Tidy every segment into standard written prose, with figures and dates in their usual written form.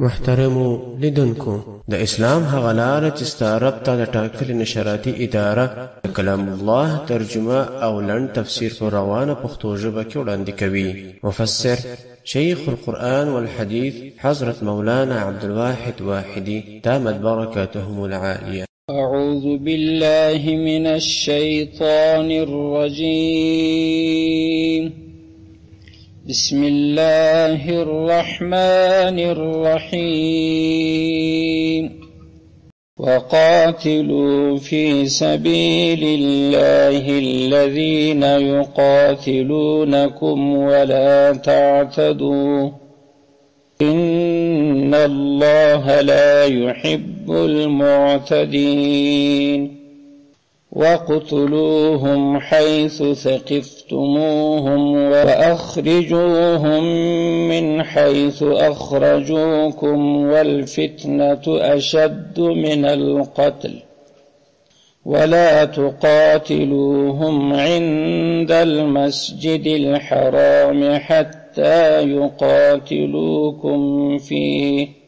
محترمو لیدونکو د اسلام هغه لاره چې ستا رب ته د ټاکلې نشراتي اداره د کلام الله ترجمه او لنډ تفسیر په روانه پښتو ژبه کې وړاندې کوي. مفسر شيخ القرآن والحديث حضرت مولانا عبدالواحد واحدي دامت بركاتهم العالية. أعوذ بالله من الشيطان الرجيم. بسم الله الرحمن الرحيم. وقاتلوا في سبيل الله الذين يقاتلونكم ولا تعتدوا إن الله لا يحب المعتدين. واقتلوهم حيث ثقفتموهم وأخرجوهم من حيث أخرجوكم والفتنة أشد من القتل ولا تقاتلوهم عند المسجد الحرام حتى يقاتلوكم فيه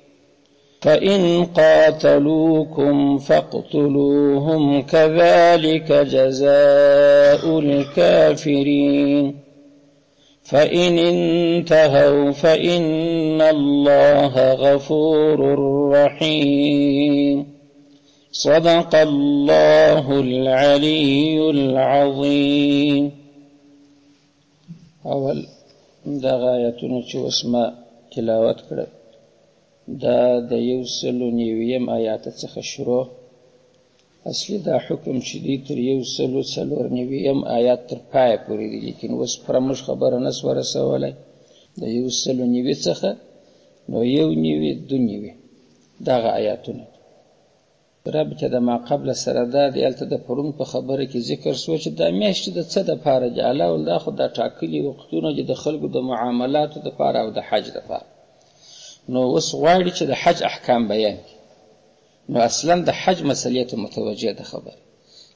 فإن قاتلوكم فاقتلوهم كذلك جزاء الكافرين. فإن انتهوا فإن الله غفور رحيم. صدق الله العلي العظيم. اول دا غایتونه چې وسمه تلاوت کړه دا د 190 آیات څخه شروع. اصلي دا حکم چې دی تر 194 آیات تر پای پورې دی، لیکن اوس پر موږ خبره نه سو رسولای د 190 څخه نو 192 دغه آیاتونه رابطه د ما قبل سره دا دی. هلته د پرون په خبره کې ذکر سو چې دا میاشتې د څه دپاره جعله ول دا خو دا ټاکلي وختونه چې د خلکو د معاملاتو دپاره او د حج دپاره. نو اوس غواړي چې د حج احکام بیان کړي. نو اصلا د حج مسلې ته متوجه ده خبره،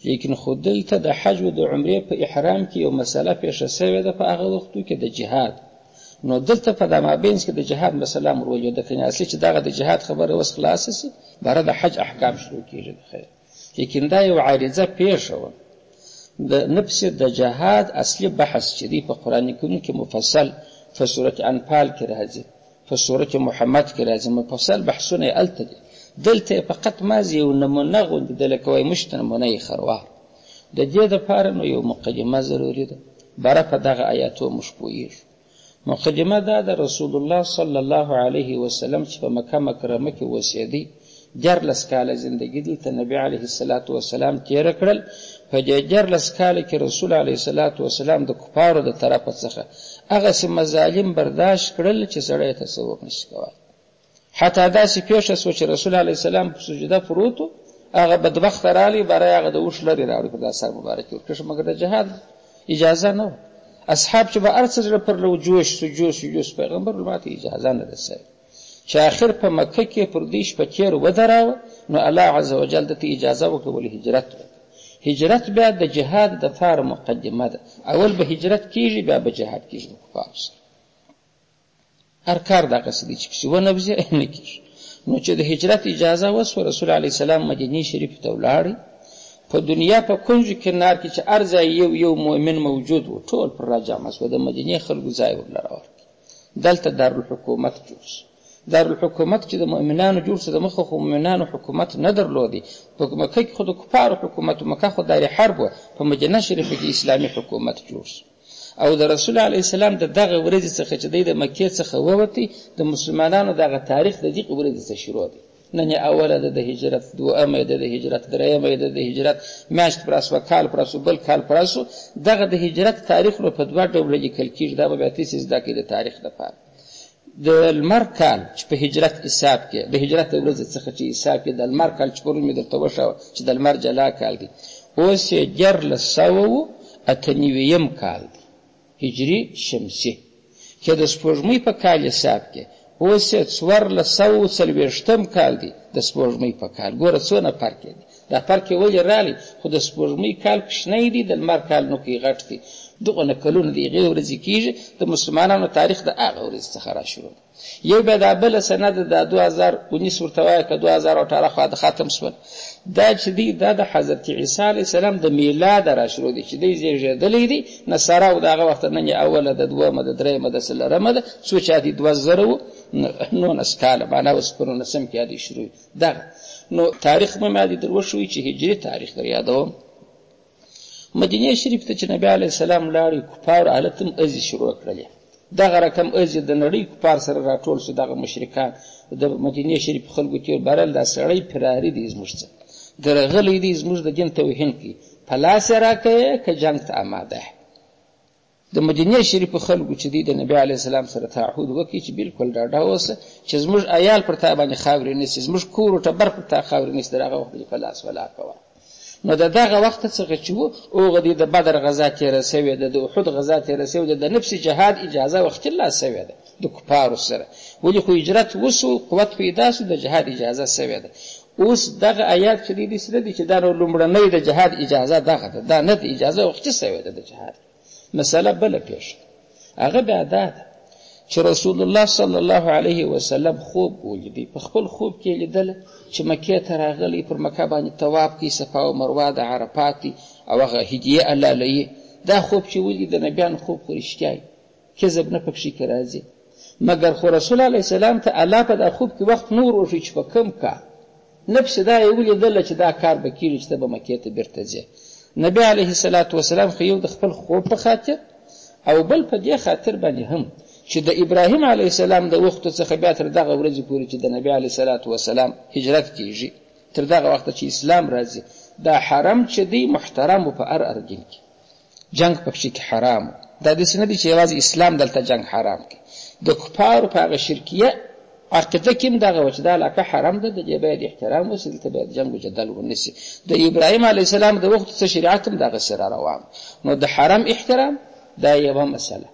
لیکن خو دلته د حج و د عمرې په احرام کې یو مسله پیښه شوې ده په هغه وختو کې د جهاد. نو دلته په د مابینځ کې د جهاد مسله مروجه کنه اصلي چې دغه د جهاد خبره اوس خلاصه سي بره د حج احکام شروع کیږي. خیر، لیکن دا یو عارضه پیښه وه د نفس د جهاد اصلي بحث چې دی په قرآن کریم کې مفصل په سورة انفال کې راځي، په سورة محمد کې راځي، مفصل بحثونه یې هلته دي. دلته یې فقط مازې یو نمونه غوندې دله کوی مشت نمونه یې خروار. د دې دپاره نو یو مقدمه ضروري ده. بره په دغه آیاتو موږ پوهېږو. مقدمه دا د رسول الله صلی الله علیه وسلم چې په مکه مکرمه کې اوسېدی 14 کاله زندګي دلته نبي علیه الصلاة وسلام تېره کړل. په دې 14 کاله کې رسول علیه الصلاة وسلام د کفارو د طرفه څخه هغسې مظالم برداشت کړل چې سړی تصور نشي کولی. حتی داسې پیښه سوه چې رسول علیه السلام په سجده پروت و، هغه بدبخته رالی برای هغه د اوښ لرې راوړي په دا سر مبارک یې ورکړه، مګر د جهاد اجازه نه وه. اصحاب چې به هر څه زړه پر لو جوش پیغمبر ماته اجازه نه ده سوې. چې آخر په مکه کې پر دې شپه تېر ودراوه نو الله عز وجل دته اجازه وکړه ولې هجرت وکړه. هجرت بیا د جهاد دپاره مقدمه ده. اول به هجرت کیږي بیا به جهاد کیږي د کفارو سره. هر کار دغسې دی چې پسې ونبځي نه کیږي. نو چې د هجرت اجازه وسوه رسول علیه السلام مدینې شریفې ته ولاړی. په دنیا په کنج کنار کې چې هر ځای یو مؤمن موجود و ټول پر راجمع سوه. د مدینې خلکو ځای ورله راورکړي. دلته دارالحکومت جوړ شو. دارالحکومت چې د مؤمنانو جوړ شو، د مخه خو مؤمنانو حکومت نه درلودی. په مکه کې خو د کفارو حکومت و، مکه خو دار حرب وه. په مدینه شریفه کې اسلامي حکومت جوړ شو. او د رسول علیه السلام د دغه ورځې څخه چې دی د مکې څخه ووتی د مسلمانانو دغه تاریخ د دغې ورځې څخه شروع دی. نن یې اوله ده د هجرت، دویمه ده د هجرت، درېیمه ده د هجرت، میاشت پر اسوه، کال پر اسوه، بل کال پر اسوه. دغه د هجرت تاریخ نو په 2 ډوله لیکل کېږي. دا به بیا تاسې زده کړئ د تاریخ دپاره. د لمر کال چې په هجرت حساب کې د هجرت د ورځې څخه چې حساب کې د لمر کال چې پرون مې درته وښوه چې د لمر جلا کال دی، اوس یې 1498 کال دی هجري شمسي. که د سپوږمۍ په کال حساب کې اوس یې 1440 کال دی د سپوږمۍ په کال. ګوره څونه فرق دی. دا فرق یې ولې رالی خو د سپوږمۍ کال کوچنی دی د لمر کال نو کې غټ دی دغونه کلونه د هغې ورځې کېږي د مسلمانانو تاریخ د هغه ورځې څخه راشروع یو بیا دا بله سنه ده د 2019 ورته وایه که 2018 خوا د ختم شول دا چې دی دا د حضرت عیسی علیه السلام د میلاد راشروع دی چې دی زیږېدلی دی نصاراو د هغه وخت نن یې اوله د دومه د درېیمه د څلورمه ده څو چې دي 2019 کاله معنا اوس په 19 کې دي شروع دغه نو تاریخ مې مادي در وښوي چې هجري تاریخ در یادوم مدینه شریف ته چې نبی علیه السلام لاړی کفار حالتم ازي شروع کړلې دغه رقم ازي د نړۍ کفار سره راټول شو دغه مشرکان د مدینه شریف خلکو تیر برل دا سړی فراری دي زموږ څخه درغلی دي زموږ د دین توهین کوي په لاس راکوي که جنګ ته آماده د مدینه شریف خلکو چې دی د نبی علیه السلام سره تعهد وکړي چې بالکل ډاډه اوسه چې زموږ عیال پر تا باندې خاورې نیسي زموږ کور او ټبر پر تا خاورې نیسي د هغه وخت په لاس ولا کوه نو د دغه وخت څخه چې وو هغه د بدر غزا تېره سوې ده د احد غزا تېره سوې ده د نفس جهاد اجازه وخت لا سوې ده د کفارو سره ولې خو هجرت وسو قوت پیدا سو د جهاد اجازه سوې ده اوس دغه آیات چې دي سره دي چې دا لومړنۍ د جهاد اجازه دغه ده دا نه د اجازه وخت سوې ده د جهاد مسله بل پیش هغه بیا ده چې رسول الله صلی الله علیه وسلم خوب ولیدي په خپل خوب کې لیدل چې مکې ته راغلی پر مکه باندې طواف کوي صفا او مروه د عرفات او هغه هدیه الله لې دا خوب چې ولید د نبیان خوب خو رښتیا کذب نه پکې کې راځي مګر خو رسول الله سلام ته الله په دا خوب کې وخت نور ورشي چې په کم کار نفس دا یې ولیدل چې دا کار به کېږي چې به مکې ته بیرته ځي نبی علیه الصلاة والسلام خو یو د خپل خوب په خاطر او بل په دې خاطر باندې هم چې د ابراهیم علیه السلام د وخت څخه بیا تر دغه ورځې پورې چې د نبی علیه الصلاة والسلام هجرت کیږي تر دغه وخت چې اسلام راځي دا حرم چې دی محترم په هر دین کې جنگ پکې کې حرام دا د سنت چې یوازې اسلام دلته جنگ حرام کې د کفارو په هغه شرکیه عقیده کې دغه چې دا علاقه حرام ده د دې باید احترام وسیل ته باید جنگ وجدل ونسی د ابراهیم علیه السلام د وخت څخه شریعت هم دغه سره روان نو د حرم احترام دا یو مسله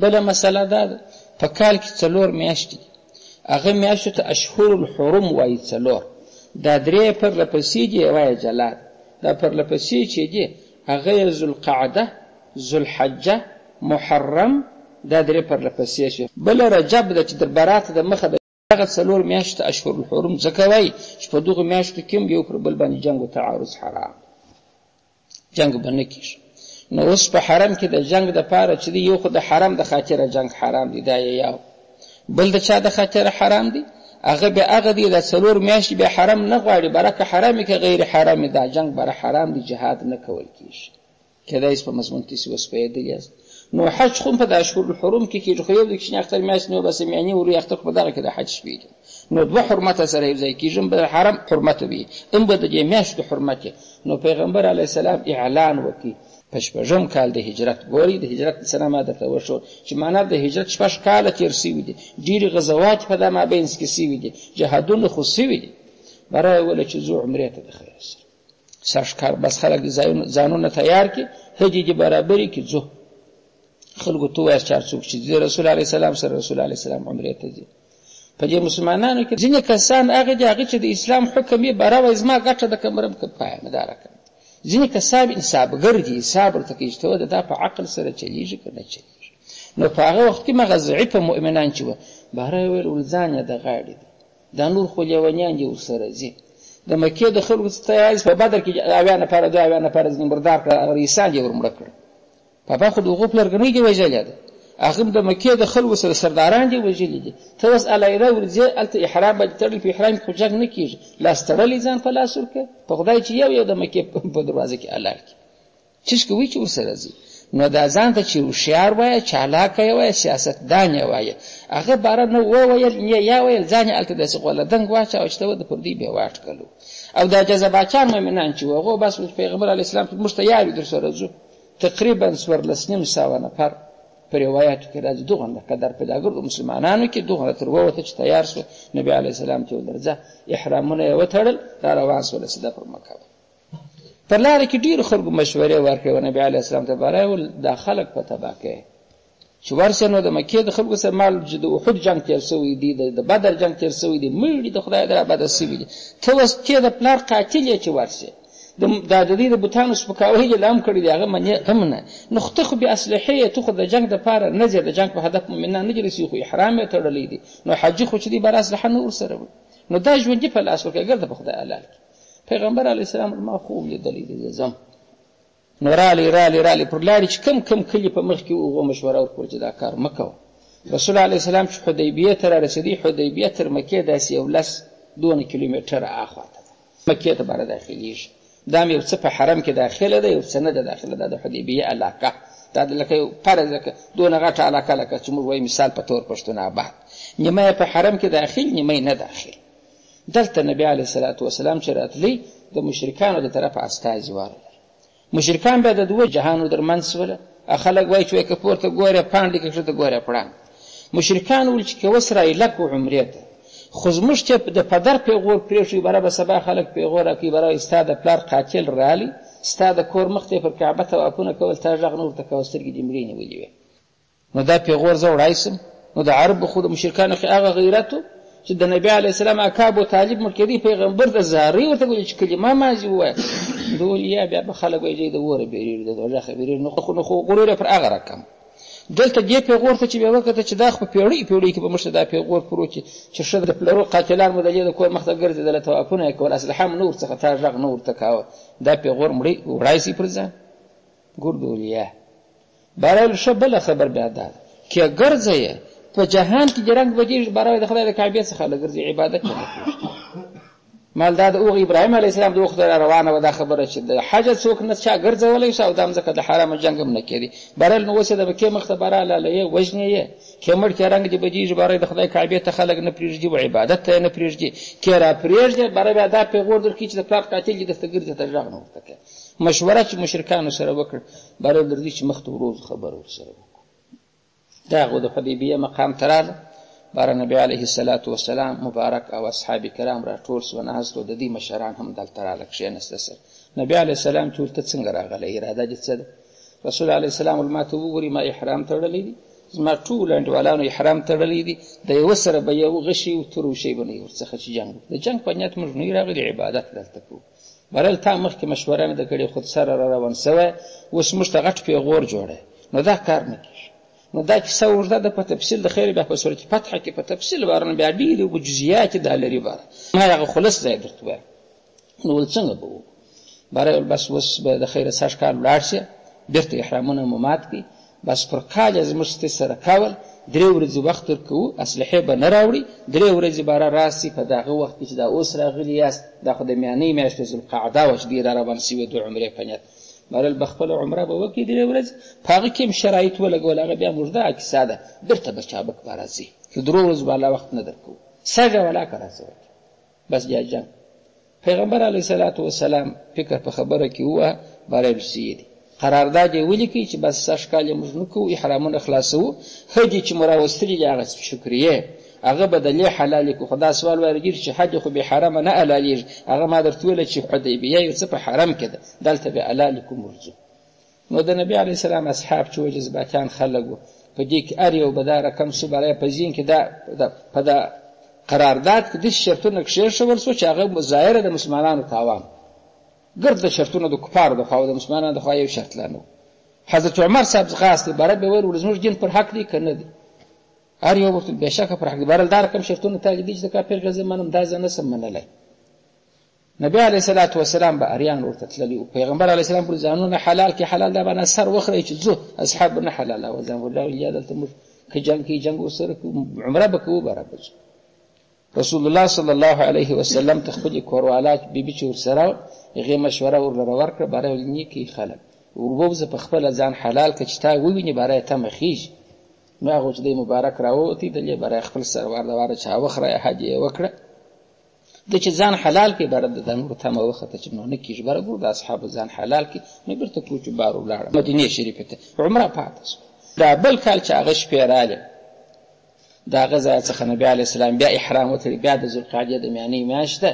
بل مسله ده په کال کې 4 میاشتې هغه میاشتو ته اشهر الحرم وایي 4 دا درې پر لپسې دي وایي جلاد دا پر لپسې چې دي هغه ذوالقعده ذوالحجه محرم دا درې پر لپسې شي بل رجب د چې در برات د مخه دغه 4 میاشتې اشهر الحرم ځکه وایي چې په دغه میاشتو کې یو پر بل باندې جنگ او تعارض حرام جنگ باندې کیږي نو اوس په حرم کې د جنگ د پاره چې یو خو د حرم د خاطر جنگ حرام دی دا یو بل د چا د خاطر حرام دی هغه به هغه دی د 4 میاشتې به حرم نه غواړي برکه حرامي که غیر حرامي دا جنگ بر حرام دی جهاد نه کول کیږي کله په مضمون کې وس پیدا نو حج خو په د اشهر الحرم کې کېږي خو یو د کښنی اختر میاشت نو بس معنی وري اختر په دغه کې د حج شوی نو دوه حرمت سره یو ځای کېږي به حرم حرمت وي ام به د میاشت حرمت نو پیغمبر علی السلام اعلان وکړي پشپژم کال د هجرت ګوري د هجرت سره ما درته وشو چې معنا د هجرت شپږ کاله تیر شوي دي ډېرې غزوات په دغه مابین کې شوي دي جهادونه خو شوي دي برای ول چې زو عمرې ته د خیر سره ښکار بس خلک ځانونه تیار کړي هجې دي برابرې کې زو خلکو تو وایي چې څوک چې رسول الله سلام سره رسول الله سلام عمرې ته ځي په دې مسلمانانو کې ځینې کسان هغه چې د اسلام حکم یې براوي زما ګټه د کمرم کپای مدارک ځینې کسان انصابګر دي صبر ته کې چې دا په عقل سره چلیږي کنه چلیږي نو په هغه وخت کې مغه ضعیف مؤمنان چې و بهر ویل ولزانه د غاړي دا نور خو لیونیان دي سره زی د مکه د خلکو ستایز په بدر کې اویانه پر دا اویانه پر ځین بردار کړ رئیسان یې ورمړ کړ په خو دغه پلرګنی کې وجلې ده هغه د مکه د خلکو سره سرداران دي وجلې دي ته وس الایره ورځي الته احرام به تړل په احرام کې جنگ نه کیږي لاس تړلې ځان په لاس ورکه په خدای چې یو د مکه په دروازه کې الله کې چې کوي چې ورسره زی نو دا ځان ته چې هوښیار وای چالاک وای سیاست دان وای هغه بار نه وایل یا وایل ځان الته د څغول دنګ واچ او چې د پردي به واټ کلو او دا جذباچان مؤمنان چې وغه بس پیغمبر علی السلام په مشتیاري در سره زو تقریبا 1400 نفر په روایتو کې راځي دغه قدر پیداګر د مسلمانانو کې دغه تر وته چې تیار شو نبی علی السلام ته ورځه احرامونه وتړل را روان شول سده پر مکه پر لار کې ډیر خلکو مشورې ورکړې نبی علی السلام ته برای ول داخلك په تباکه چې ورسې نو د مکې د خلکو سره مال د احد جنګ تېر شوی دی، د بدر جنګ تېر شوی دی، مړي د خدای در آباده شوي دي، ته اوس چې د پلار قاتل یې چې ورسې دا د دې د بوتانو سپکاوی یې لام کړي دي، هغه منې هم نه. نو ته خو بې اصلحې یې، ته خو د جنګ دپاره نه ځې، د جنګ په هدف مؤمنان نه دي رسېږي، خو احرام یې تړلی دی. نو حاجي خو چې دی بر اصلحه نه ورسره وي، نو دا ژوندي په لاس ورکړه ګرده په خدای حلال کړي. پیغمبر علیه السلام ما خوب لیدلی دی، ځم نو رالی پر لارې چې کم کلي په مخ کې هغو مشوره ورکړه چې دا کار مه کوه. رسول علیه السلام چې حدیبیې ته رارسېدی، حدیبیې تر مکې داسې یو 10 کیلومتره اخواته ده، مکې ته باره داخلېږي. دا مې یو څه په حرم کې داخله ده، یو څه نه ده داخله، دا د حدیبیې علاقه، دا لکه یو فرض لکه دونه غټه علاقه لکه چې موږ وایو مثال په طور پښتون آباد، نیمه یې په حرم کې داخل، نیمه یې نه داخل. دلته نبي علیه الصلاة والسلام چې راتلی د مشرکانو د طرفه استازي ورغلل. مشرکان بیا د دوه جهانو درمنځ سوله. خلک وایي چې وایي که پورته ګورې پاڼډې، که ښکته ګورې پړانګ. مشرکان ویل چې که اوس رایلک و عمرې ته، خو زموږ چې د پدر پیغور پرېښوي، بره به سبا خلک پیغور راکوي، بره وایي ستا د پلار قاتل رالی، ستا د کور مخ ته یې پر کعبه طوافونه کول، تا غږ نه ورته کوه، سترګې دې مړې نیولې وې. نو دا پیغور زه وړای سم. نو د عربو خو د مشرکانو خو هغه غیرت و چې د نبي علیه السلام اکا ابوطالب مړ کېدی، پیغمبر د زارۍ ورته ویل چې کلمه ماضي ووایه. د اولیا بیا به خلک وایي د اوره بېرېږي، د دوزخه بېرېږي. نو خو غرور یې پر هغه رقم. دلته دې پیغور ته چې بیا وکته چې دا خو په پیړۍ کې به موږ ته دا پیغور پروت چې ښه د پلرو قاتلان مو د دې د کور مخ ته ګرځېدله، طوافونه یې کول، اسلحه م نه ورڅخه تا غږ نه ورته کاوه. دا پیغور وړای سي پر ځان. ګور د اولیا بهرحال ښه بله خبر بیا دا ده که ګرځه په جهان کې جرنګ بجېږي، باره د خدای د کعبې څخه لګرځي، عبادت نه کوي. مال دا د اوغ ابراهیم علیه السلام د وخت روانه وه دا خبره چې د حج څوک نه چا ګرځولی شو، او دا هم ځکه د حرامه جنګ هم نه کېدی. بهرحال نو اوس یې د مکې مخ ته باره لالهیې وژنې یې، که مړ کې رنګ دې بجېږي، باره د خدای کعبې ته خلک نه پرېږدي و عبادت ته یې نه پرېږدي، که را پرېږدي باره بیا دا پیغور درکړي چې د پلار قاتل دې درته ګرځي، ته غږ نه ورته کوي. مشوره چې مشرکانو سره وکړ، باره درځي چې مخ ته وروځو خبره ورسره وکړو. دا هغو د حدیبیې مقام ته راغله، باره نبی علیه الصلاة والسلام مبارک او اصحاب کرام را ټول سوه، ناست و، د دې مشران هم دلته راغله کښېنسته سره. نبی علیه السلام چې ورته څنګه راغلی، اراده دې څه ده؟ رسول علیه السلام ویل ما ته وګورئ، ما احرام تړلی دی، زما ټول انډیوالانو احرام تړلی دی، د یوه سره به یو غشي و تور شی به نه وي ورڅخه چې جنګ د جنګ په نیت موږ نه یو راغلي، عبادت دلته کوو. بهرحال تا مخکې مشوره نه ده کړې، خود سره را روان سوی، اوس موږ ته غټ پیغور جوړی، نو دا کار نه کېږي. نو دا کیسه اوږده ده، په تفصیل د خیر بیا په سورت فتحه کې په تفصیل باره بیا ډېرې اوبه جزیات دا لري. باره ما هغه خلص ځای درته وایم. نو ول څنګه به وو؟ باره ویل بس اوس به د خیره سږ کال ولاړ شي، بېرته احرامونه مو مات کړي، بس پر کال یې زموږ سره کول، 3 ورځې وخت ورکوو، اسلحې به نه راوړي، 3 ورځې باره راسي په دغه وخت کې چې دا اوس راغلي یاست، دا خو د میانۍ میاشتې ذوالقعده وه چې دې را روان سوي د عمرې په نیت. بهرحال به خپله عمره به وکړي 3 ورځې، په هغه کې هم شرایط ولګول، هغه بیا موږ دا کیسه ده، بېرته به چابک به راځي چې 3 ورځې به الله وخت نه درکوو، سږه ولاکه راځه وکړي، بس بیا جنګ. پیغمبر علیه الصلاة والسلام فکر په خبره کې ووهه، بهرحال سیې دي قرارداد یې ولیکئ چې بس سږ کال یې موږ نه کوو، احرامونه خلاصوو، هدي چې مو راوستلي دي هغه شکریې هغه به د لې حلالې کړو. خو دا سوال وارجېږي چې حج خو بې حرمه نه حلالېږي، هغه ما درته ویله چې حدیبیه یو څه په حرم کې ده، دلته به حلالې کوو ورځو. نو د نبي علیه السلام اصحاب چې جذباتیان خلک وو، په دې کې هر یو به دا رقم سو، برای په ذهن کې په دا قرارداد کې داسې شرطونه کښېښول سو چې هغه ظاهره د مسلمانانو تاوان، ګرد د شرطونه د کفارو د خوا او د مسلمانانو د خوا یو شرط لا نه و. حضرت عمر صاحب ځغاستې باره به ویل زموږ دین پر حق دی که نه دی؟ هر یو ورته بېشکه پر حق دی. بهرحال دا رقم شرطونه تاکیدي چې د کافر غزه منم، دا زه نسم منلی. نبی علیه الصلاة والسلام به اریان ورته تللي وو، پیغمبر علیه السلام پر ځانونه حلال کې حلال دا باندې سر وخورئ چې ځو، اصحاب به نه حلالاوه ځان والله یا دلته موږ که جنګ کوي جنګ ورسره کوو، عمره به کوو برابر. رسول الله صلی الله علیه وسلم ته خپلې کوروالا بیبي چې ورسره وه هغې مشوره ورلره ورکړه، باره ویل نیکې خلک وربوزه په خپله ځان حلال که چې تا وویني باره یې تمه خیږي. نو هغه چې دی مبارک راووتی دلې باره خپل سروار د واره چا وخوره حج یې وکړه، د چې ځان حلال کړي باره د نورو تمه وخته چې نو نه کېږي، باره ګور د اصحابو ځان حلال کړي. نو بېرته کوچو بار ولاړه مدینې شریفې ته، عمره پاته شوه. دا بل کال چې هغه شپې راغلې د هغه ځای څخه نبي علیه السلام بیا احرام وتړي، بیا د ذوالقعدې د میانۍ میاشت ده،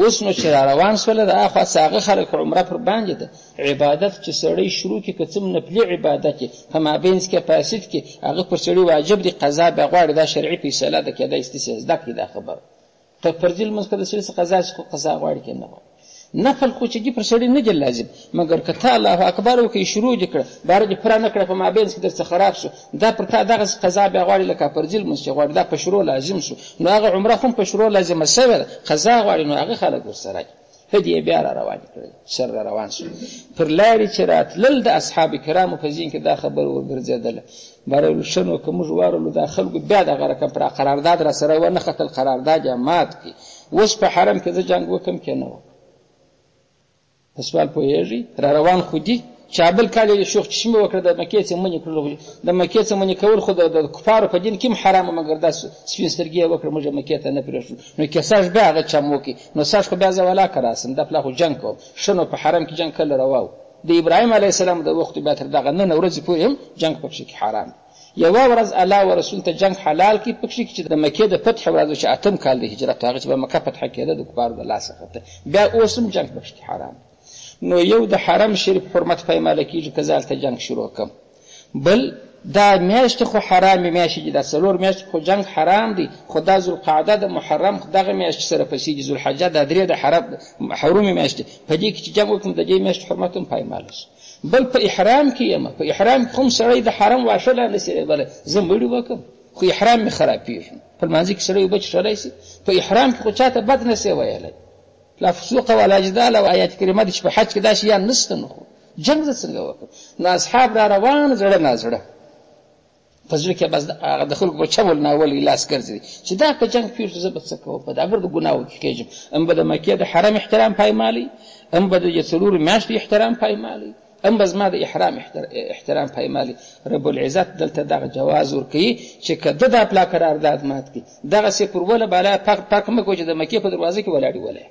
اوس نو چې راروان سوله د اخوا څه هغه خلک عمره پر باندې ده عبادت چې سړی شروع کړي که څه نفلي عبادت یې په مابینځ کې فاسد کړي هغه پر سړي واجب دي قضا به غواړي دا شرعي فیصله ده کېدای شي چې زده کړي دا خبره ته فرضي لمونځ که د سړي څه قضا شي خو قضا غواړي که نه غواړي نفل خو چې دي پر سړي نه دي لازم مګر که ته الله اکبر وکړې شروع دې کړه باره دې پوره نه کړه په مابینځ کې درڅه خراب شو دا پر تا دغسې قضا بیا غواړي لکه فرضي لمونځ چې غواړي دا په شروع لازم شو نو هغه عمره خو هم په شروع لازمه شوې ده قضا غواړي نو هغه خلک ورسره هدیه بیا را روانې کړې سر را روان شو پر لارې چې راتلل د اصحاب کرامو په ذهن کې دا خبره ورګرځېدله باره ښه نو که موږ وارلو دا خلکو بیا دغه رقم پر قرارداد را سره ونه ختل قرارداد یې مات کړي اوس په حرم کې زه جنګ وکړم که نه وکړم په سوال پوهېږي را روان خو دي چې بل کال یې شوخ چشمې وکړه د مکې څه منې کړلو د مکې څه منې کول خو د کفارو په دین کې هم حرامه مګر دا سپین سترګې یې وکړه موږ مکې ته نه پرېږدو نو که ساش بیا هغه چم وکړي نو ساش خو بیا زه ولاکه راسم دا پلا خو جنګ کوم ښه نو په حرم کې جنګ کله روا و د ابراهیم علیه السلام د وخت بیا تر دغه نن ورځې پورې هم جنګ پکښې کې حرام دی یوه ورځ الله و رسول ته جنګ حلال کړي پکښې کې چې د مکې د فتح ورځ چې اتم کال د هجرت هغه چې به مکه فتح کېده د کفارو د لاسه خته بیا اوس هم جنګ پکښې کې حرام دی نو یو د حرم شریف حرمت پیماله کېږي که زه هلته جنګ شروع کړم بل دا میاشتې خو حرامې میاشتې دي دا څلور میاشتې خو جنګ حرام دی خو دا ذوالقعده د محرم دغه میاشتې سره پسې دي ذوالحجه دا درې د حرمې میاشتې په دې کې چې جنګ وکړم د دې میاشتې حرمت هم پایماله شي بل په احرام کې یم په احرام کې خو هم سړی د حرم واښه لا نه سي بله زه مړي وکړم خو احرام مې خرابېږي په لمانځه کې سړی اوبه څښلی شي په احرام کې خو چاته بد نه سي ویلی لا فسوق ولا جدال او آیات کریمه دي چې په حج کې دا شیان نشته نو خو جنګ زه څنګه وکړم نو اصحاب را روان زړه نازړه په زړه کې بس د خلکو په چول ناولې لاس ګرځېدي چې دا که جنګ پېښ شو زه به څه کوم په اگر د ګناهو کې کېږم هم به د مکې د حرم احترام پایمالي هم به د څلورو میاشتو احترام پایمالي هم به زما د احرام احترام پایمالي رب العزت دلته دغه جواز ورکوي چې که ده دا پلا قرارداد مات کړي دغسې پر وله بالا پاک مه کوه چې د مکې په دروازه کې ولاړې ولی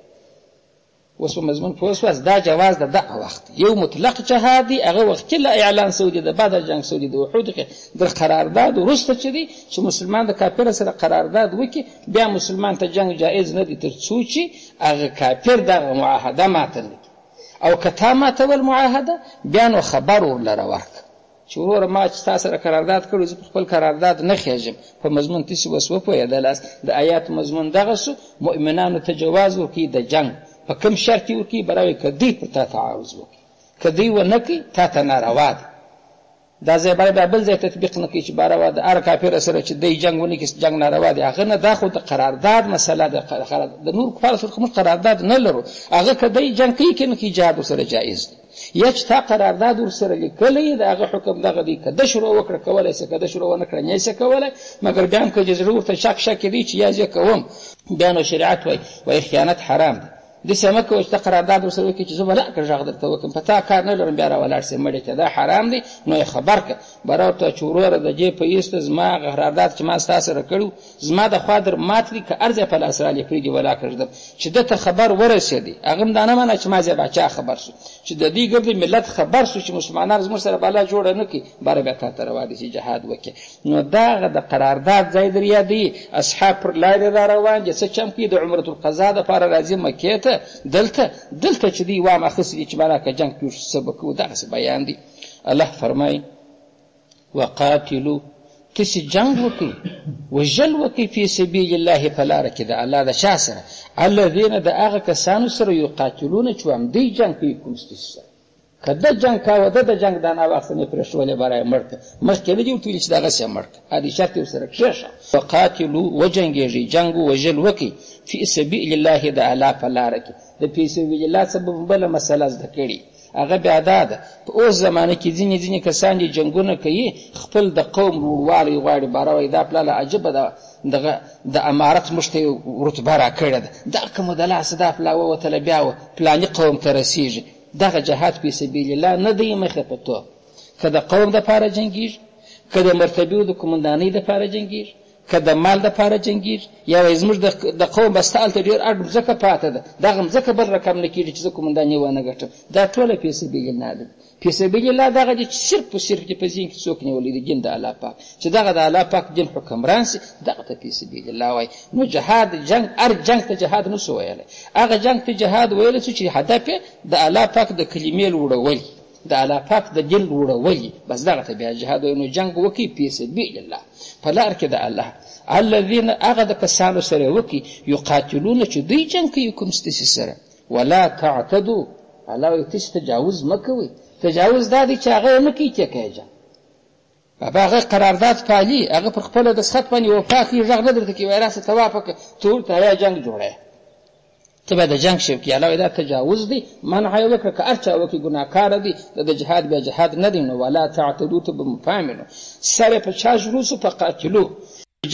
اوس په مضمون پوه شواست دا جواز د دغه وخت یو مطلق جهاد دی هغه وختي لا اعلان سوی دی د بدر جنګ سوی دی د احد د قرارداد وروسته چې دی چې مسلمان د کافر سره قرارداد وکړي بیا مسلمان ته جنګ جایز نه دی تر څو چې هغه کافر دغه معاهده ماته نه کړي او که تا ماتول معاهده بیا نو خبر ورلره ورکړه چې وروره ما چې تا سره قرارداد کړی زه په خپل قرارداد نه خېږم په مضمون تاسې اوس وپوهېدلاست د آیات مضمون دغه سو مؤمنانو ته جواز ورکوي د جنګ په کوم شرط یې ورکوي برای که دوی پر تا تعارض وکړي که دوی ونه کړي تا ته ناروا ده دا ځای باید بیا بل ځای تطبیق نه کوي چې باروا د هر کافر سره چې دی جنګ ونه کړي جنګ ناروا دی هغه نه دا خو د قرارداد مسله ده د نور کفارو سره موږ قرارداد نه لرو هغه که دی جنګ کوي که نه کوي جهاد ورسره جایز دی یا چې تا قرارداد ورسره لیکلی د هغه حکم دغه دی که ده شروع وکړه کولی شي که ده شروع ونه کړه نه شي کولی مګر بیا هم که زړه ورته شک دی چې یا زه کوم بیا نو شریعت وایي خیانت حرام دی داسې مه کوه چې ته قرارداد ورسره وکړې چې زه به لکه غږ درته وکړم په تا کار نه لرم بیا راولاړ سې مړې ته دا حرام دی نو یې خبر کړه بره ورته چې وروره د دې په ایسته زما هغه قرارداد چې ما ستا سره کړی زما د خوا در مات دي که هر ځای په لاس رالې پرېږدي ولا کړدم چې ده ته خبر ورسېدی هغه هم دا نه منه چې ما ځای باچا خبر شو چې د دې ګرد ملت خبر شو چې مسلمانان زموږ سره بلا جوړه نه کړي باره بیا تا ته روا دي چې جهاد وکړي نو دغه د قرارداد ځای در یادوي اصحاب پر لارې را روان دي څه چم کوي د عمرة القضا دپاره راځي مکې ته دلته چې دی وام اخیستی دي چې مانا که جنګ پیښ څه به کوو دغسې بیان دی الله فرمایي وقاتلو تاسې جنګ وکړئ وژل وکړئ فی سبیل الله په لاره کې د الله د چا سره الذین د هغه کسانو سره یقاتلونه چې همدوی جنګ کوي کوم ستاسې سره که ده جنګ کاوه ده د جنګ دا ناوخته نه پرېښولې برای مړ کړه مخکې نه دي ورته ویلي چې دغسې یې مړ کړه ادي شرط یې ورسره کښېښه وقاتلو وجنګېږئ جنګ وژل وکړئ فی سبیل الله د الله په لاره کې د فی سبیل الله سبب بله مسله زده کړي هغه بیا دا ده په اوس زمانه کې ځینې کسان دي جنګونه کوي خپل د قوم لوړوالی غواړي باره وایي دا پلاله عجبه ده دغه د امارت موږ ته یې رتبه راکړې ده دا که مو د لاسه دا پلا ووتله بیا پلاني قوم ته رسېږي دغه جهاد فی سبیل الله نه دی مخې په توب که د قوم دپاره جنګېږي که د مرتبې د قومندانۍ دپاره جنګېږي که د مال دپاره جنګېږي یا وایي زموږ د قوم به ستا هلته ډېر اډ مځکه پاته ده دغه مځکه بل رقم نه کېږي چې زه قومنداني ونه ګټم دا ټوله فی سبیل الله ده فی سبیل الله دغه دي چې صرف په صرف دې په ذهن کې څوک نیولی د دین د الله پاک چې دغه د الله پاک دین حکمران سي دغه ته فی سبیل الله وایي نو جهاد جنګ هر جنګ ته جهاد نه سو ویلی هغه جنګ ته جهاد ویلی سو چې هدف یې د الله پاک د کلمې لوړول د الله پاک د دین وړول بس دغه ته بیا جهاد وایي نو جنګ وکړي فی سبیل الله په لار کې د الله الذین هغه د کسانو سره وکړي یقاتلون چې دوی جنګ کوي کوم ستاسې سره ولا تعتدو الله وایي تاسې تجاوز مه کوئ تجاوز دا دی چې هغه یې نه کوي چې کوي جنګ بابا هغه قرارداد پالي هغه پر خپله دستخط باندې وفا کوي غږ نه درته کوي وایي راسه ته وافقه ته ورته یا جنګ جوړوې ته به د جنګ شوق کې الله وایي دا تجاوز دی منع یې وکړه که هر چا وکړي ګناهکاره دی د جهاد بیا جهاد نه دی نو ولا تعتدو ته به مفهم نو سر په چا ژغورو سو فقاتلو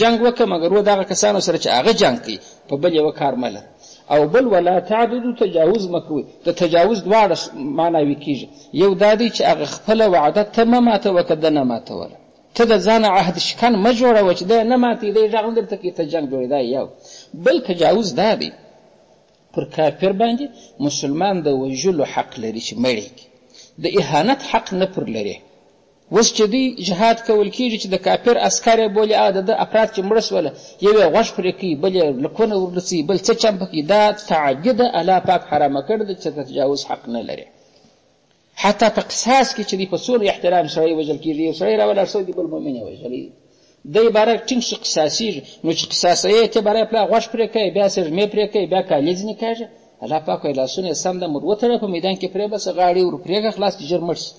جنګ وکړه مګر و دغه کسانو سره چې هغه جنګ کوي په بل یوه کار مه لره او بل ولا تعددو تجاوز مه کوئ د تجاوز دواړه معناوي کېږي یو دا دی چې هغه خپله وعده ته مه ماتوه که ده نه ماتوله ته د ځانه عهد شکن مه جوړوه چې دی نه ماتوي دی غږ نه درته کوي ته جنګ جوړوي دا یو بل تجاوز دا دی پر کافر باندې مسلمان د وژلو حق لري چې مړی کړي د اهانت حق نه پر لري اوس چې دوی جهاد کول کېږي چې د کافر عسکر یې بولي د ده افراد چې مړه سوله یو یې غوږ پرې کوي بل یې لکونه ورلڅوي بل څه چمپه کوي دا تعدي ده الله پاک حرامه کړې ده چې د تجاوز حق نه لري حتی په قصاص کې چې دوی په څومره احترام سړی وژل کېږي یو سړی راولاړ سوی دی بل مؤمن یې وژلی دی باره ټینګ شي قصاصېږي نو چې قصاصوي ته باره یې پلا غوږ پرې کوي بیا سرمې پرې کوي بیا کالي ځینې کېږي الله پاک وایي لاسونه یې سم ده مر وتړه په میدان کې پرې بسه غاړې ور پرېږه خلاص چې ژر مړ شي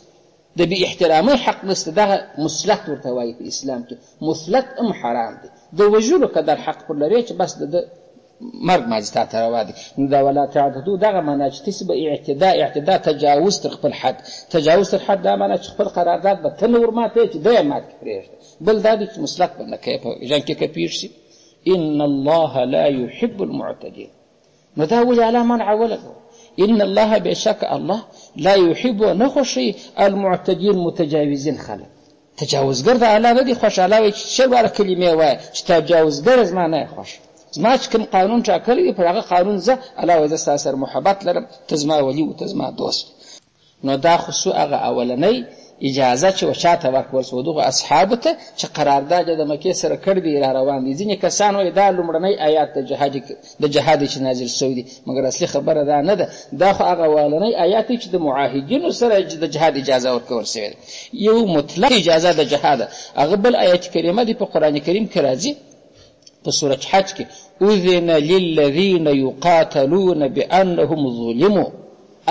د بې احترامۍ حق نشته دغه مسلط ورته وایي په اسلام کې مسلط هم حرام دی د وژلو قدر حق پر لري چې بس د مرګ ماځي تا ته روا دی نو دا ولا تعتدو دغه معنا چې تاسې به اعتدا تجاوز تر خپل حد تجاوز تر حد دا معنا چې خپل قرارداد به ته نه ورماتوې چې دی یې مات کړي پرېږده بل دا دی چې مسلط به نه کوې په ژوند کې که پېښ شي ان الله لا يحب المعتدين نو دا ولې الله منع ولګوه ان الله بشک الله لا يحب نخوشي المعتدين متجاوزين خلق تجاوزګر د الله نه دي خوش الله وایي چې شل کلمې وایي چې تجاوزګر زما نه خوش زما چې کوم قانون ټاکلی دی پر هغه قانون زه الله وایي زه ستا سره محبت لرم ته زما ولي و ته زما دوست نو دا خو هغه اولنۍ اجازه چې وچاته ورکول سو دغه اصحابو ته چې قرارداد د مکې سره کړی دی را روان دي ځینې کسان وایي دا لومړنی آیات د جهاد چې نازل شوی دی مګر اصلي خبره دا نه ده دا خو هغه اولنی آیات چې د معاهدینو سره د جهاد اجازه ورکول سوې ده یو مطلق اجازه د جهاد هغه بل آیت کریمه دی په قرآن کریم کې راځي په سورة حج کې اذن للذین یقاتلون بانهم ظلموا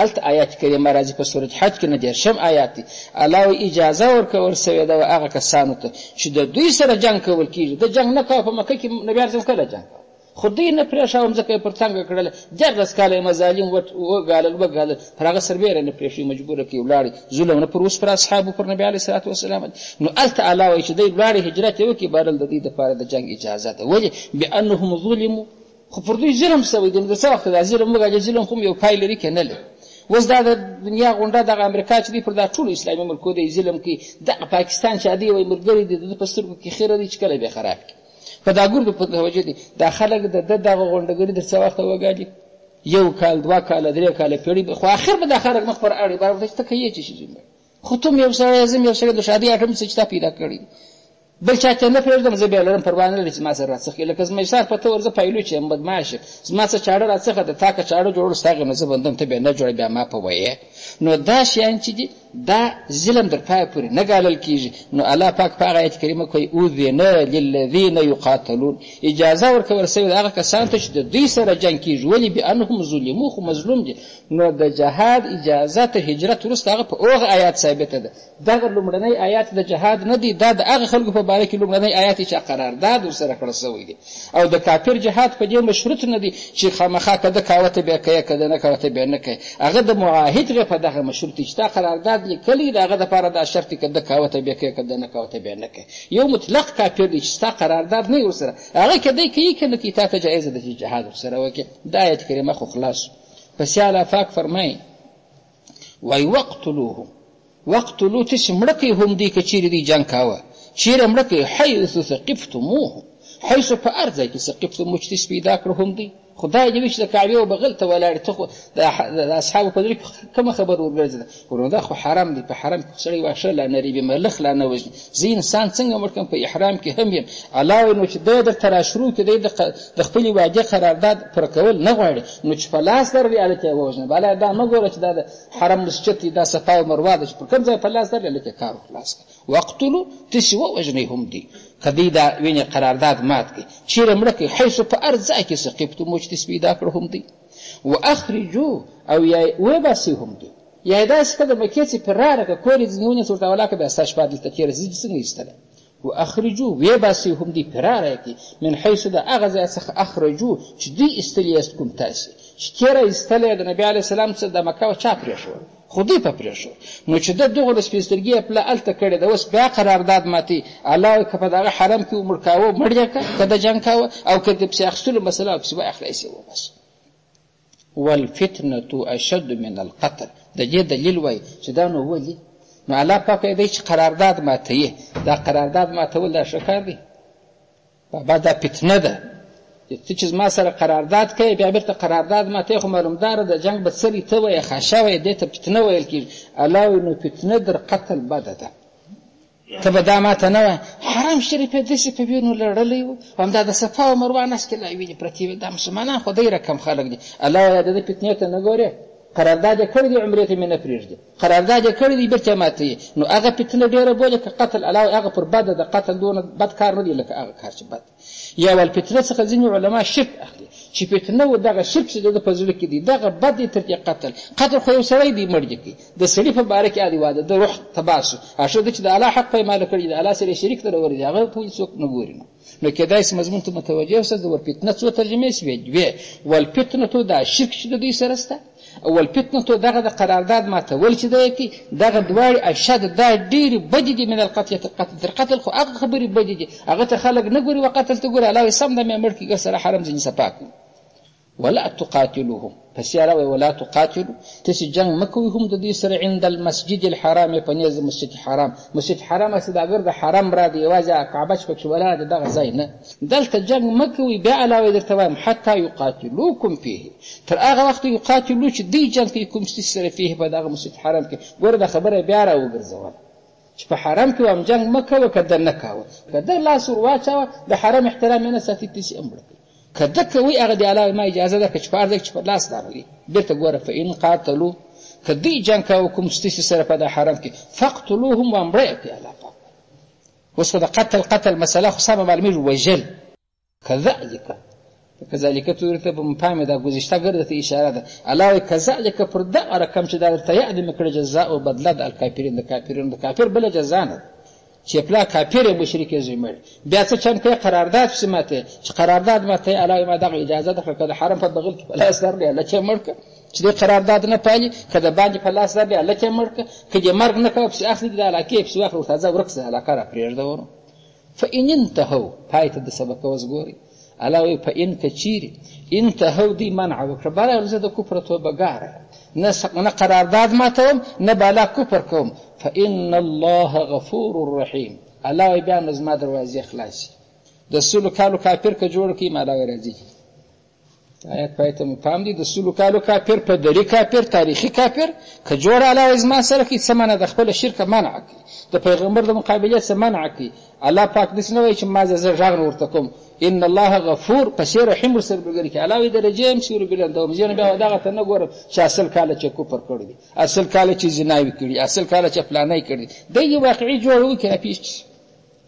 الت آیات کریمه راځي په سورة حج کې نه دیرشم آیات دی الله اجازه ورکول سوې ده هغه کسانو ته چې د دوی سره جنګ کول کېږي د جنګ نه کوه په مکه کې نبي اعظم کله جنګ خو دوی نه پرېښاوه مځکه یې پر څنګه کړله 14 کاله یې مظالم وګالل پر هغه سربیره نه پرېښوي مجبوره کړي ولاړې ظلمونه پر اوس پر اصحابو پر نبي علیه الصلات وسلام نو هلته الله وایي چې دوی ولاړې هجرت یې وکړي بارل د دوی دپاره د جنګ اجازه ده ولې بانهم ظلموا خو پر دوی ظلم سوی دی نو د څه وخته دا ظلم وګالي ظلم خو یو پای لري که نه لري اوس دا د دنیا غونډه دغه امریکا چې دی پر دا ټولو اسلامي ملکو دی ظلم کوي دغه پاکستان چې دی وایي ملګري دی د ده په سترګو کې خیره دی چې کله بیا خراب کړي په دا ګردو په توجه دي دا خلک د ده دغه غونډګري در څه وخته وګالي 1 کال 2 کاله 3 کاله پیړۍ خو آخر به دا خلک مخ پر اړي بار ورته چې ته کوې چې شي خو ته یو سړی زم یو سړی د شادي اټم څه چې تا پیدا کړي بل چا ته نه پرېږدم زه بیا لرم پروا نه لري چې ما سره راڅخي لکه زما ایسار په ته ورزه پایلو چې یم بدماش یم زما څه چاړه راڅخه ده تا که چاړه جوړول ستا هغې نه زه بندم ته بیا نه جوړه بیا ما په ویې نو دا شیان چې دي دا ظلم در پایه پورې نه ګالل کېږي نو الله پاک په هغه آیت کریمه کوي اذن للذین یقاتلون اجازه ورکول سوې ده هغه کسانو ته چې د دوی سره جنګ کېږي ولې بانهم ظلمو خو مظلوم دي نو د جهاد اجازه ته هجرت وروسته هغه په هغه آیات ثابته ده دغه لومړنی آیات د جهاد نه دي دا د هغه خلکو په باره کې لومړنی آیات چې قرارداد ورسره کړی سوی دی او د کافر جهاد په دې مشروط نه دی چې خامخا که ده کوه ته بیا کوې که ده نه کوه ته بیا نه کوې هغه د معاهد غې په دغه مشروط دی چې تا قرارداد لیکلی د هغه دپاره دا شرط دی که ده کوه ته بیا کوې که ده نه کوه ته بیا نه کوې یو مطلق کافر دی چې ستا قرارداد نه ورسره هغه که دی کوي که نه کوي تا ته جایزه ده چې جهاد ورسره وکړې دا آیت کریمه خو خلاص پسې الله پاک فرمایي وایي وقتلو تاسې مړه کوئ هم دوی که چیرې دوی جنګ کاوه چیرې مړه کوئ حیث ثقفتموه حیث په هر ځای کې سقفت مجتس پیدا کړه هم دی. خدای دې وي چې د کعبې و بغل ته ولاړې، ته خو د اصحابو په زړه کې کومه خبره ورګرځېده؟ ورنو دا خو حرام دی، په حرام کې سړی واښه لا نه ریبي، ملخ لا نه وژني. زه انسان څنګه مړ کړم؟ په احرام کې هم یم. الله وایي نو چې دی درته راشروع کړي، دی د خپلې وعدې قرارداد پوره کول نه غواړي، نو چې په لاس درلي هلته یې ووژنه. بله دا مه ګوره چې دا د حرم مسجد دی، دا صفا او مروه ده، چې پر کوم ځای په لاس درلي هلته کار خلاص کړه. واقتلو تاسې ووژنئ هم دی که دوی دا وینې قرارداد مات کړي. چیرې مړه کړي؟ حیث په هر ځای کې سقفتو مجتس پیدا کړه هم دی. واخرجو او یا وباسي هم دی. یا داسې که د مکې څخه پرې راغله که کور یې ځینې ونیسه ورته ولاکه بیا ستا شپه دلته تېره زه دې څنګه ایستلی؟ واخرجو وباسي هم دی پرې راغله کړي من حیث د هغه ځای څخه اخرجو چې دوی ایستلي یاست کوم تاسې چې تېره ایستلی د نبي علیه السلام څخه د مکه و چا پرېښوله؟ خو دوی په پرېښود. نو چې ده دغه د سپین سترګي یې پله هلته کړې ده، اوس بیا قرارداد ماتوي. الله وایي که په دغه حرم کې مړ کاوه مړ یې کړه، که د جنګ کاوه، او که د پسې اخیستلو مسله او پسې واخلی سې وباسه. والفتنة اشد من القتل. د دې دلیل وایي چې دا نو ولې؟ نو الله پاک دی چې قرارداد ماتوي، دا قرارداد ماتول دا ښه کار دی؟ بابا دا فتنه ده. ته چې زما سره قرارداد کوې بیا بېرته قرارداد ماتوې، خو معلومداره د جنګ به څري ته وایې خاشه وایې، دې ته فتنه ویل کېږي. الله وایي نو فتنه در قتل بده ده. ته به دا ماته نه وایې حرم شریف یې داسې په وینو لړلی و، همدا د صفا او مروه نس کې لا وینې پرتې وې. دا مسلمانان خو دی رقم خلک دي. الله وایي د دې فتنې ته نه ګورې؟ قرارداد یې کړی دی، عمرې ته مې نه پرېږدي. قرارداد یې کړی دی، بېرته یې ماتوي. نو هغه فتنه ډېره بولې که قتل؟ الله وایي هغه پر بده د قتل دونه بد کار نه دی لکه هغه کار چې بد. یا والفتنه څخه ځینې علما شرک اخلي چې فتنه و دغه شرک چې د په زړه کې دی دغه بد دی تر دې قتل. قتل خو یو سړی دی مړ کوي، د سړي په باره کې عادي واده د روح تباه شو، هغه د چې د الله حق پیمانه کړي، د الله سره شریک ته راوړي، هغه ټول څوک نه ګوري. نو کېدای شي مضمون ته متوجه اوسه. د ورفتنه څو ترجمې شوې دوې. والفتنه دا شرک چې د دوی سره شته، اول فتنه دغه د قرارداد ماتول چې دی کوي، دغه دواړې اشد دا ډېرې بدې دي من القتل تر قتل. خو هغه خبرې بدې دي، هغه ته خلک نه ګوري، وقتل ته ګوري. الله وایي سم ده مې مړ کړي سره حرم ځینې صفا کړي. ولا تقاتلوهم، پس یې راوایي ولا تقاتلو، تاسې جنګ مه کوئ هم د دوی سره عند المسجد الحرام، په نیز د مسجد حرام. مسجد حرام هسې د اګر د حرم را دی، یوازې کعبه چې پکښې ولاړه ده دغه ځای نه. دلته جنګ مه کوئ. بیا علاوه درته وایم حتی یقاتلوکم فیه، تر هغه وخته یقاتلو چې دوی جنګ کوي کوم ستاسې سره فیه په دغه مسجد حرام کې. ګوره دا خبره بیا را وګرځوله چې په حرم کې هم جنګ مه کوه، که ده نه کوه، که ده لاس ور واچوه د حرم احترام یې نه ساتي، تاسې هم مړه کوي. که ده کوي هغه د الله ما اجازه ده، که چې په هر ځای چې په لاس راغلي بېرته ګوره فإن قاتلو، که دوی جنګ کوه کوم ستاسې سره په د حرم کې، فقتلوهم ومړه یې کړي. الله پاک اوس خو د قتل مسله خو سمه معلومېږي، وژل. کذلک تورته په مفهوم دا گذشته ګرځته اشاره ده. الله وایي کذلک پر دغه رقم چې دا درته یاد مې کړی جزاء او بدله د الکافرین، د کافرینو د کافر بله جزا نه ده چې پلا کافر یې مشرک یې زوی مړي. بیا څه چند کوي؟ قرارداد پسې ماتوي. چې قرارداد ماتوي الله وایي ما دغه اجازه ده، که د حرم په بغل کې په لاس درلې الله چې مړ کړه، چې دې قرارداد نه پالي، که د باندې په لاس درلې الله چې مړ کړه، که دې مرګ نه کوه پسې اخلي د علاقې پسې واخله ورته ځه ورک سه علاقه را پرېږده. ورو فإن انتهوا، پای ته د سبق اوس ګوري. الله وایي فإن که چیرې انتهوا دوی منع وکړه، بله زه د کفر توبهګاره نه قرارداد ماتوم نه بالا کفر کوم. فإن الله غفور رحیم. الله وایي بیا نو زما دروازې خلاصي. د سلو کالو کافر که جوړ کړي ما الله وایي راځي. آیت پای ته مو پام دی. د سلو کالو کافر، پدري کافر، تاریخي کافر که جوړ الله وایي زما سره کړي، څه معنی د خپله شرکه منع کړي، د پیغمبر د مقابلې څه منع کړي. الله پاک داسې نه وایي چې ما زه غږ نه ورته کوم. ان الله غفور، پسې رحیم ورسره ملګري کړي. الله وایي درجې هم چې وربلندوم، زه بیا دغه ته نه ګورم چې اصل کاله چې کفر کړی دی، اصل کاله چې زناوي کړي، اصل کاله چې فلانی کړي. دی یې واقعي جوړوي که پیش.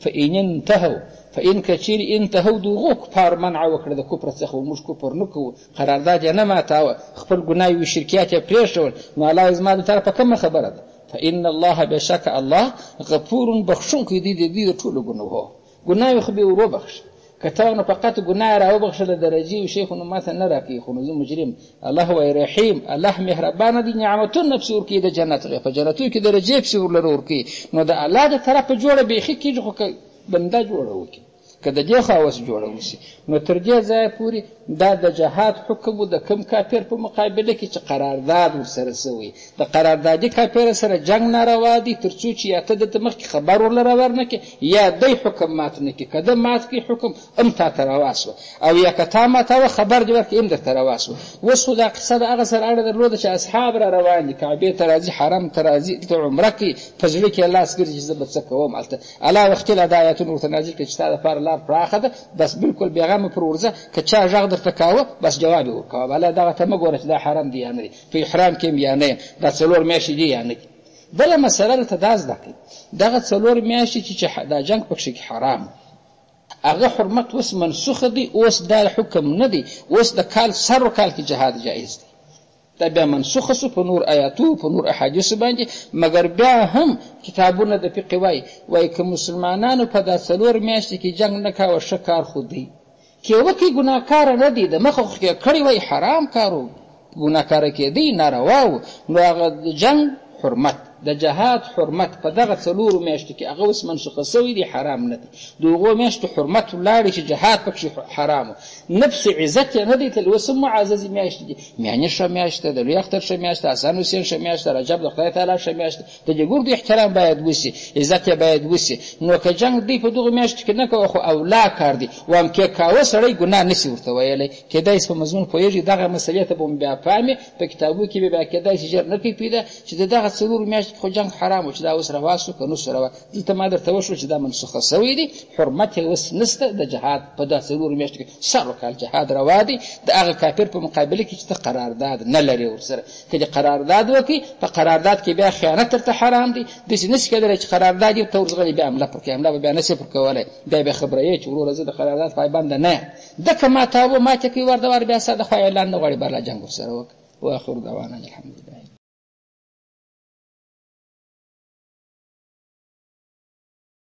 فإن انتهوا، فإن کچیر انتهوا دغو کفار منع وکړه د کفر څخه، موږ کفر نه کوو، قرارداد یې نه ماتاوه، خپل ګناوي شرکیات یې پرېښول. نو الله وایي زما د طرفه کومه خبره ده؟ فإن الله بشک الله غفور بخښونکی دی د دوی د ټولو ګناهو. ګناوې خو به یې ور وبخښه، که تا نو فقط ګناه را وبخښله درجې و شی خو نو ماته نه راکوي، خو نو زه مجرم. الله وایي رحیم، الله مهربانه دی، نعمتونه پسې ورکوي د جنت، په جنتونو کې درجې پسې ورلره ورکوي. نو د الله د طرفه جوړه بیخي کېږي، خو که بنده جوړه وکړي که د دې خوا اوس جوړه وشي نو تر دې ځایه پورې دا د جهاد حکم و د کوم کافر په مقابله کې چې قرارداد ورسره سوی د قراردادي کافر سره جنګ ناروا دی تر څو چې یا ته دته مخکې خبر ورلره ورنکې یا دی حکم مات نه کړي که ده مات کړي حکم هم تا ته روا سوه او یا که تا ماتوه خبر دې ورکړي هم درته روا سوه اوس خو دا قصه د هغه سره اړه درلوده چې اصحاب را روان دي کعبې ته راځي حرم ته راځي دلته عمره کوي په زړه کې لاس ګرځي چې زه به څه کوم هلته الله وختي لا دا آیتونه ورته نازل کړي چې ستا دپاره لار پراخه ده بس بلکل بېغمه پر ورځه که چا غږ درته کاوه بس جواب یې ورکوه بله دغه ته مه ګوره چې دا حرم دی یا نه دی په احرام کې هم یا نه یم دا 4 میاشتې دي یا نه دي بله مسله دلته دا زده کړئ دغه 4 میاشتې چې دا جنګ پکښې کې حرام هغه حرمت اوس منسوخه دی اوس دا حکم نه دی اوس د کال سر کال کې جهاد جایز دی دا بیا منسوخه سو په نور آیاتو په نور احادیثو باندې مګر بیا هم کتابونه د فقه وایي که مسلمانانو په دا 4 میاشتې کې جنګ نه کاوه ښه کار خو دی که وکړي ګناهکاره نه دی د مخه خو کړی وایي حرام کار و ګناهکاره کېدی ناروا و نو هغه د جنګ حرمت د جهاد حرمت په دغه 4 میاشتو کې هغه اوس منسوخه سوی دی حرام نه دی د هغو میاشتو حرمت ولاړې چې جهاد پکښې حرام و نفس عزت یې نه دی تللی اوس هم معززې میاشتې دي میانې ښه میاشت ده د لوی اختر ښه میاشت ده حسن حسین ښه میاشت ده رجب د خدای تعالی ښه میاشت ده د دې ګردو احترام باید وسي عزت یې باید وسي نو که جنګ دی په دغو میاشتو کې نه کوه خو اولا کار دی وام کې کاوه سړی ګناه نسي ورته ویلی کېدای شي په مضمون پوهېږي دغه مسلې ته به مو بیا پامې په کتابو کې به بیا کېدای شي ژر نه کوي پیدا چې د دغه 4 میاشتې خو جنګ حرام و چې دا اوس روا سو که نه سو روا دلته ما درته وشول چې دا منسوخه سوی دی حرمت یې اوس نسته د جهاد په دا 4 میاشتو کې 100 کال جهاد روا دی د هغه کافر په مقابله کې چې ته قرارداد نه لرې ورسره که دې قرارداد وکړي په قرارداد کې بیا خیانت درته حرام دی داسې نسي کېدلی چې قرارداد یې ته ورځغلې بیا حمله پر کړي حمله به بیا نسي پر کولی بیا به خبره یې چې وروره زه د قرارداد پایبنده نه یم دکه ماتاوه ماتې کوي ور د ور بیا ساده خوا اعلان نه غواړي بالا جنګ ورسره وکړه واخر دعوانا الحمدلله